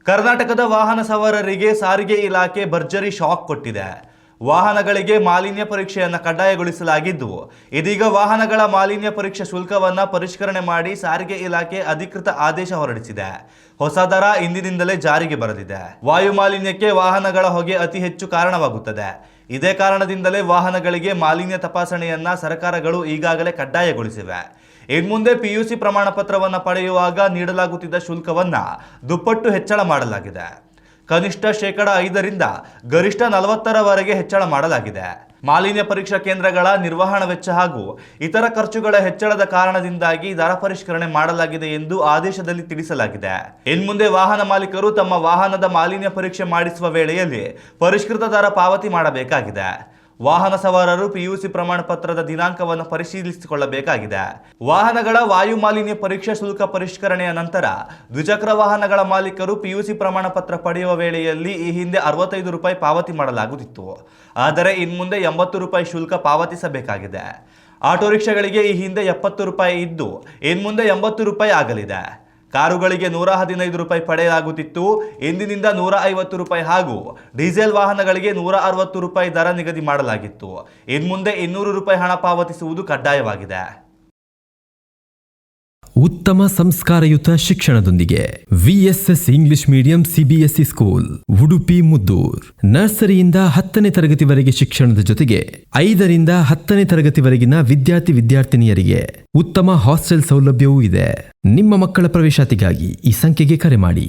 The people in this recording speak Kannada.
ಕರ್ನಾಟಕದ ವಾಹನ ಸವಾರರಿಗೆ ಸಾರಿಗೆ ಇಲಾಖೆ ಭರ್ಜರಿ ಶಾಕ್ ಕೊಟ್ಟಿದೆ. ವಾಹನಗಳಿಗೆ ಮಾಲಿನ್ಯ ಪರೀಕ್ಷೆಯನ್ನು ಕಡ್ಡಾಯಗೊಳಿಸಲಾಗಿದ್ದು, ಇದೀಗ ವಾಹನಗಳ ಮಾಲಿನ್ಯ ಪರೀಕ್ಷೆ ಶುಲ್ಕವನ್ನು ಪರಿಷ್ಕರಣೆ ಮಾಡಿ ಸಾರಿಗೆ ಇಲಾಖೆ ಅಧಿಕೃತ ಆದೇಶ ಹೊರಡಿಸಿದೆ. ಹೊಸ ದರ ಇಂದಿನಿಂದಲೇ ಜಾರಿಗೆ ಬರಲಿದೆ. ವಾಯು ಮಾಲಿನ್ಯಕ್ಕೆ ವಾಹನಗಳ ಹೊಗೆ ಅತಿ ಹೆಚ್ಚು ಕಾರಣವಾಗುತ್ತದೆ. ಇದೇ ಕಾರಣದಿಂದಲೇ ವಾಹನಗಳಿಗೆ ಮಾಲಿನ್ಯ ತಪಾಸಣೆಯನ್ನ ಸರ್ಕಾರಗಳು ಈಗಾಗಲೇ ಕಡ್ಡಾಯಗೊಳಿಸಿವೆ. ಇನ್ಮುಂದೆ ಪಿಯುಸಿ ಪ್ರಮಾಣ ಪತ್ರವನ್ನು ಪಡೆಯುವಾಗ ನೀಡಲಾಗುತ್ತಿದ್ದ ಶುಲ್ಕವನ್ನು ದುಪ್ಪಟ್ಟು ಹೆಚ್ಚಳ ಮಾಡಲಾಗಿದೆ. ಕನಿಷ್ಠ ಶೇಕಡ 5ರಿಂದ ಗರಿಷ್ಠ 40ರವರೆಗೆ ಹೆಚ್ಚಳ ಮಾಡಲಾಗಿದೆ. ಮಾಲಿನ್ಯ ಪರೀಕ್ಷಾ ಕೇಂದ್ರಗಳ ನಿರ್ವಹಣಾ ವೆಚ್ಚ ಹಾಗೂ ಇತರ ಖರ್ಚುಗಳ ಹೆಚ್ಚಳದ ಕಾರಣದಿಂದಾಗಿ ದರ ಪರಿಷ್ಕರಣೆ ಮಾಡಲಾಗಿದೆ ಎಂದು ಆದೇಶದಲ್ಲಿ ತಿಳಿಸಲಾಗಿದೆ. ಇನ್ಮುಂದೆ ವಾಹನ ಮಾಲೀಕರು ತಮ್ಮ ವಾಹನದ ಮಾಲಿನ್ಯ ಪರೀಕ್ಷೆ ಮಾಡಿಸುವ ವೇಳೆಯಲ್ಲಿ ಪರಿಷ್ಕೃತ ದರ ಪಾವತಿ ಮಾಡಬೇಕಾಗಿದೆ. ವಾಹನ ಸವಾರರು ಪಿಯುಸಿ ಪ್ರಮಾಣ ಪತ್ರದ ದಿನಾಂಕವನ್ನು ಪರಿಶೀಲಿಸಿಕೊಳ್ಳಬೇಕಾಗಿದೆ. ವಾಹನಗಳ ವಾಯು ಮಾಲಿನ್ಯ ಪರೀಕ್ಷಾ ಶುಲ್ಕ ಪರಿಷ್ಕರಣೆಯ ನಂತರ ದ್ವಿಚಕ್ರ ವಾಹನಗಳ ಮಾಲೀಕರು ಪಿಯುಸಿ ಪ್ರಮಾಣ ಪತ್ರ ಪಡೆಯುವ ವೇಳೆಯಲ್ಲಿ ಈ ಹಿಂದೆ ₹65 ಪಾವತಿ ಮಾಡಲಾಗುತ್ತಿತ್ತು. ಆದರೆ ಇನ್ಮುಂದೆ ₹80 ಶುಲ್ಕ ಪಾವತಿಸಬೇಕಾಗಿದೆ. ಆಟೋ ರಿಕ್ಷಾಗಳಿಗೆ ಈ ಹಿಂದೆ ₹70 ಇದ್ದು ಇನ್ಮುಂದೆ ₹80 ಆಗಲಿದೆ. ಕಾರುಗಳಿಗೆ ₹115 ಪಡೆಯಲಾಗುತ್ತಿತ್ತು. ಇಂದಿನಿಂದ ₹150 ಹಾಗೂ ಡೀಸೆಲ್ ವಾಹನಗಳಿಗೆ ₹160 ದರ ನಿಗದಿ ಮಾಡಲಾಗಿತ್ತು. ಇನ್ಮುಂದೆ ₹200 ಹಣ ಪಾವತಿಸುವುದು ಕಡ್ಡಾಯವಾಗಿದೆ. ಉತ್ತಮ ಸಂಸ್ಕಾರಯುತ ಶಿಕ್ಷಣದೊಂದಿಗೆ VSS English medium CBSE school Udupi Muddur. ನರ್ಸರಿಯಿಂದ 10ನೇ ತರಗತಿವರೆಗೆ ಶಿಕ್ಷಣದ ಜೊತೆಗೆ 5ರಿಂದ 10ನೇ ತರಗತಿವರೆಗಿನ ವಿದ್ಯಾರ್ಥಿನಿಯರಿಗೆ ಉತ್ತಮ ಹಾಸ್ಟೆಲ್ ಸೌಲಭ್ಯವೂ ಇದೆ. ನಿಮ್ಮ ಮಕ್ಕಳ ಪ್ರವೇಶಾತಿಗಾಗಿ ಈ ಸಂಖ್ಯೆಗೆ ಕರೆ ಮಾಡಿ.